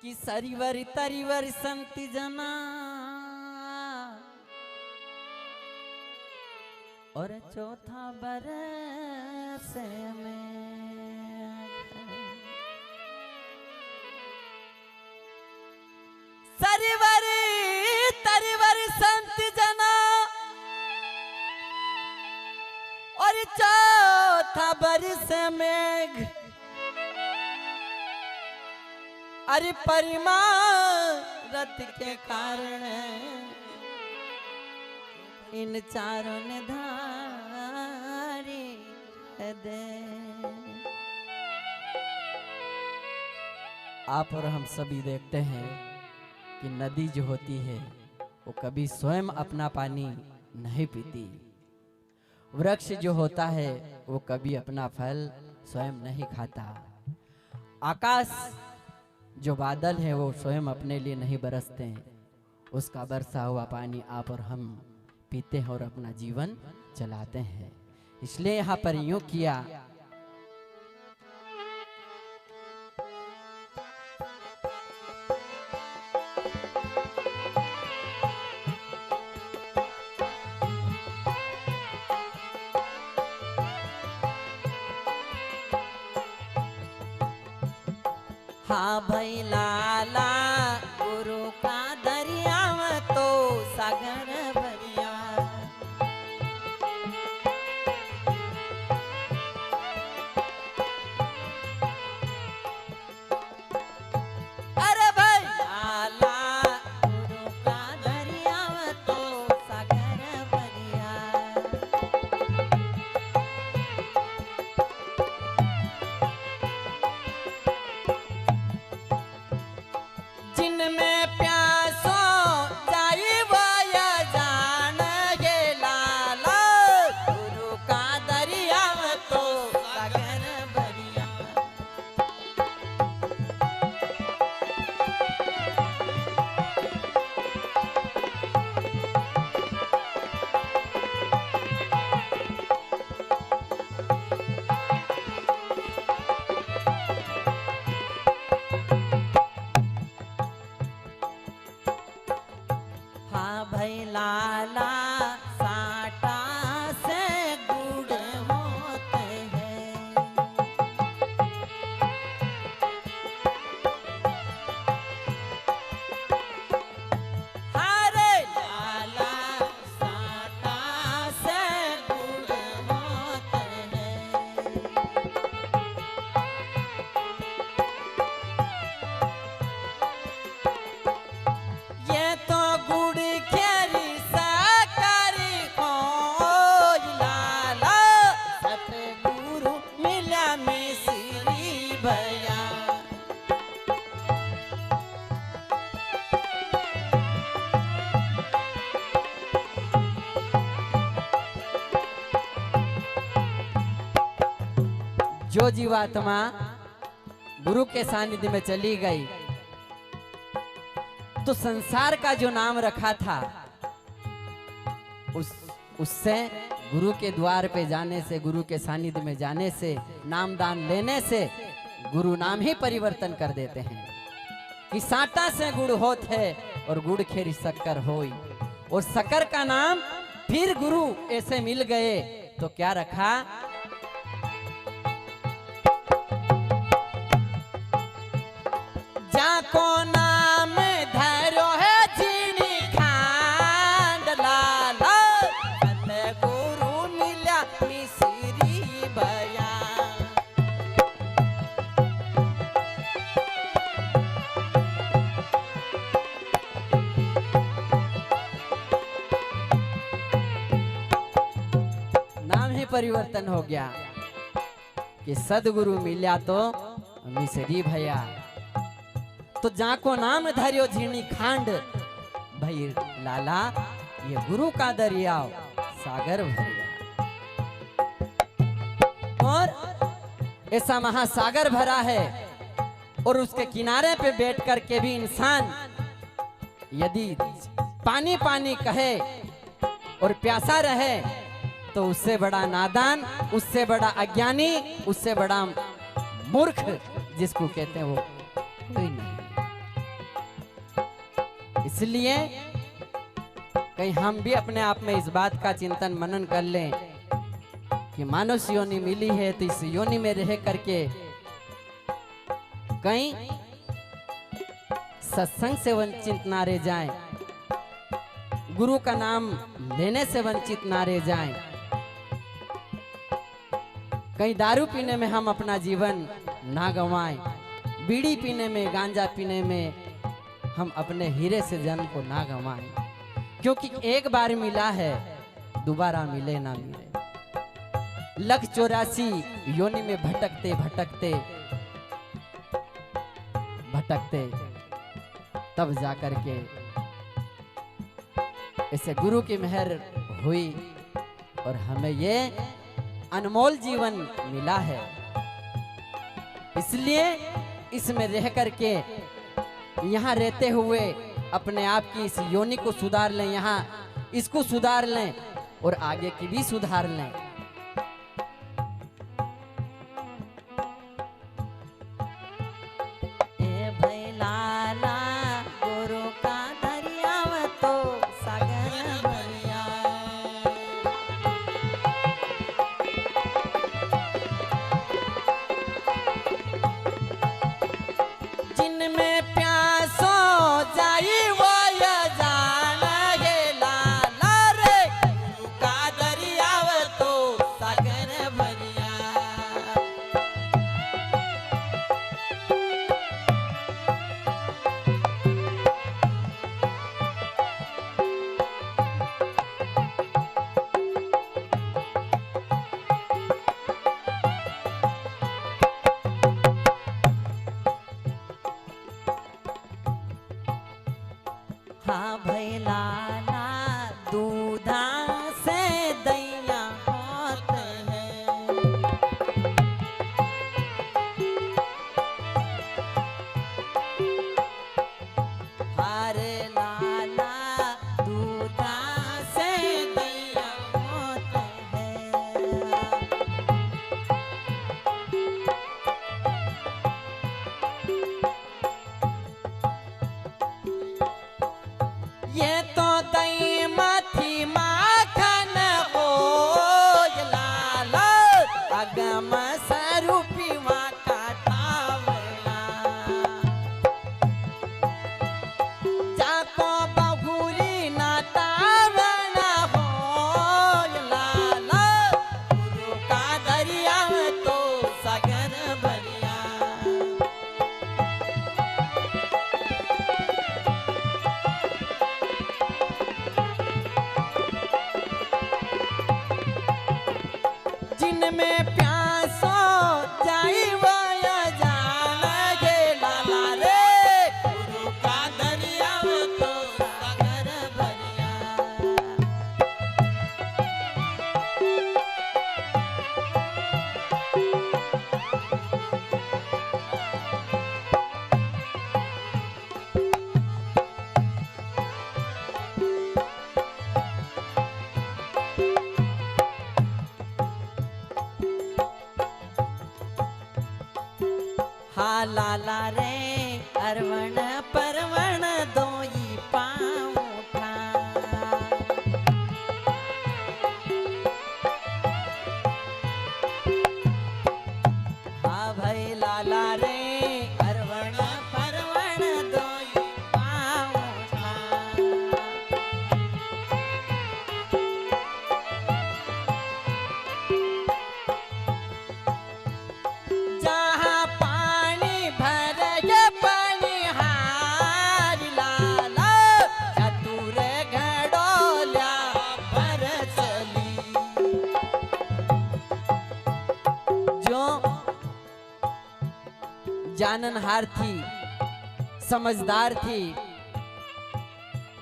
कि सरिवर तरिवर संत जना और चौथा बरस में सरिवर तरिवर संत जना और चौथा बरस मेघ अरे परिमारत के कारण इन चारों ने धारी दे। आप और हम सभी देखते हैं कि नदी जो होती है वो कभी स्वयं अपना पानी नहीं पीती। वृक्ष जो होता है वो कभी अपना फल स्वयं नहीं खाता। आकाश जो बादल है वो स्वयं अपने लिए नहीं बरसते हैं, उसका बरसा हुआ पानी आप और हम पीते हैं और अपना जीवन चलाते हैं। इसलिए यहाँ पर यूं किया हाँ भाई लाला गुरु का दरिया में तो सागर भरिया। अरे भाई लाला गुरु का दरिया में तो सागर भरिया। जिनमें प्यासो जाई वाया जान गे लाला गुरु का दरिया तो सागर भरिया। हाँ भाई लाला साटा से गुड़ होते हैं। हरे लाला साटा से गुड़ होते हैं। ये तो गुड़ खेरी साकारी खोज लाला सतगुरु मिला मिश्री भैया। जो जीवात्मा गुरु के सानिध्य में चली गई तो संसार का जो नाम रखा था उससे गुरु के द्वार पे जाने से, गुरु के सानिध्य में जाने से, नाम दान लेने से गुरु नाम ही परिवर्तन कर देते हैं कि साटा से गुड़ होत है और गुड़ खेरी शक्कर होई। और शक्कर का नाम फिर गुरु ऐसे मिल गए तो क्या रखा, जाको नाम धैर्य है जीनी खांड लाला सतगुरु मिला मिश्री भैया। नाम ही परिवर्तन हो गया कि सदगुरु मिला तो मिश्री भैया। तो जाको नाम धरियो झीणी खांड भाई लाला ये गुरु का दरिया सागर भरिया। और ऐसा महासागर भरा है और उसके किनारे पे बैठ कर के भी इंसान यदि पानी पानी कहे और प्यासा रहे तो उससे बड़ा नादान, उससे बड़ा अज्ञानी, उससे बड़ा मूर्ख जिसको कहते हैं वो कोई नहीं। इसलिए कहीं हम भी अपने आप में इस बात का चिंतन मनन कर लें कि मानुष योनि मिली है तो इस योनि में रह करके कहीं सत्संग से वंचित ना रह जाएं, गुरु का नाम लेने से वंचित ना रह जाएं, कहीं दारू पीने में हम अपना जीवन ना गंवाएं, बीड़ी पीने में, गांजा पीने में हम अपने हीरे से जन्म को ना गंवाएं, क्योंकि एक बार मिला है दोबारा मिले ना मिले। 184 योनि में भटकते भटकते भटकते तब जाकर के इसे गुरु की मेहर हुई और हमें ये अनमोल जीवन मिला है। इसलिए इसमें रह करके यहाँ रहते हुए अपने आप की इस योनि को सुधार लें, यहाँ इसको सुधार लें और आगे की भी सुधार लें। हाँ भाई लाला दूधा से दैया होते हैं, हरे लाला दूधा से दैया होते हैं। ये तो दही मथी माखन हो लाला अगम स्वरूपी माँ का टावला, जाको बहुरी ना टावना हो लाला गुरु का दरिया तो सगर भरिया। जिनमें प्यासो जाई वाया जान गे लाला रे गुरु का दरिया तो सागर भरिया। हा लाला रे अरवण परवण दोई पाँव उठा, हा भाई लाला रे अरवण परवण दोई पाँव उठा। जहाँ पानी भर के पनिहार लाला चतुर घड़ोल्या पर चली, जो जाननहार थी, समझदार थी,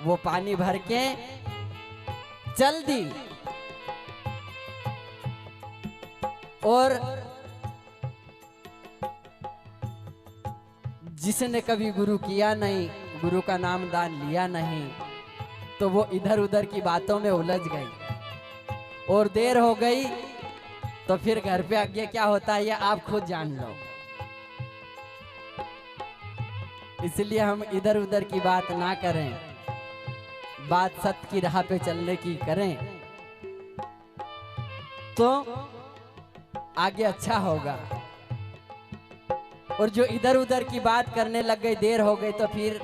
वो पानी भर के चल दी और जिसने कभी गुरु किया नहीं, गुरु का नाम दान लिया नहीं, तो वो इधर उधर की बातों में उलझ गई और देर हो गई तो फिर घर पे आगे क्या होता है ये आप खुद जान लो। इसलिए हम इधर उधर की बात ना करें, बात सत्य की राह पे चलने की करें तो आगे अच्छा होगा। और जो इधर उधर की बात करने लग गई, देर हो गई, तो फिर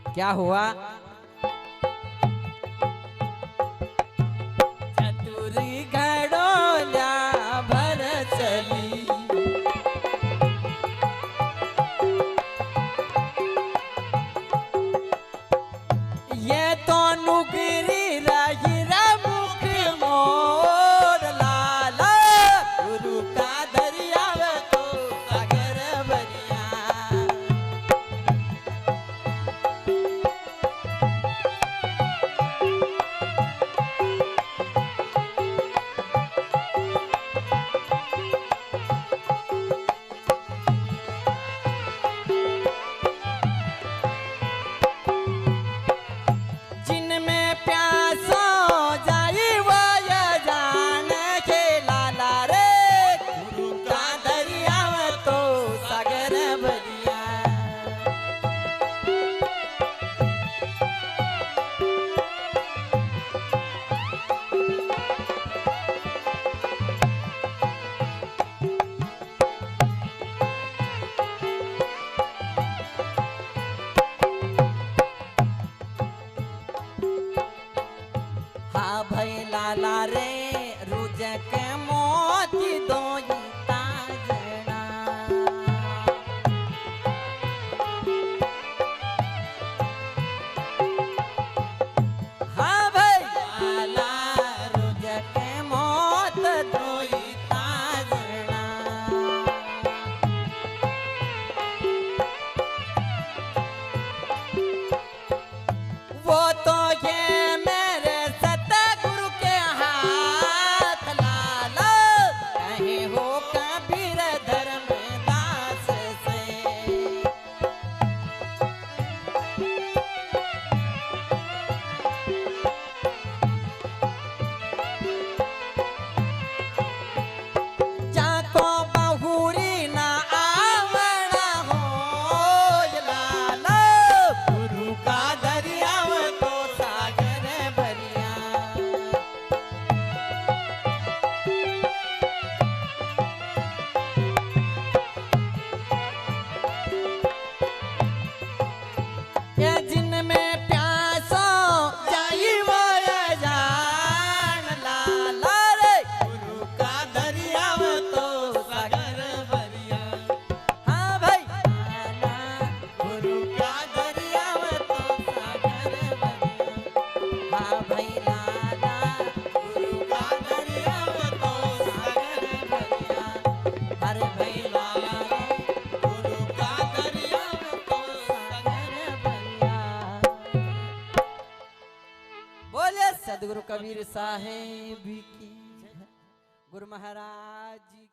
क्या हुआ? चतुरी घड़ोल्या भर चली, ये तो नुगरी रही मुख मोर लाला, गुरु का दरिया तो सागर बनिया। जिनमें प्यासो जाई वो ये जान के लाला रे, गुरु का दरिया तो सागर बनिया। हाँ भाई लाला रे, रुज के मोती दोई ताजना। हाँ भाई लाला, रुज के मोत दोई ताजना। वो तो ये मेरे सतगुरु के हाथ लाला, कहीं हो कबीर धर्मदास से। जाको बहुरी ना आवड़ा हो लाला, गुरु का दरिया तो सागर बनिया। ये जिनमें प्यासो जाई वो ये जान लाला रे, गुरु का दरिया तो सागर बनिया। हाँ भाई लाला, गुरु का दरिया तो सागर बनिया। हाँ भाई लाला, गुरु का दरिया तो सागर बनिया। अरे भाई लाला रे, गुरु का दरिया तो सागर बनिया। बोले सदगुरु कबीर साहेब की, गुरु महाराज जी।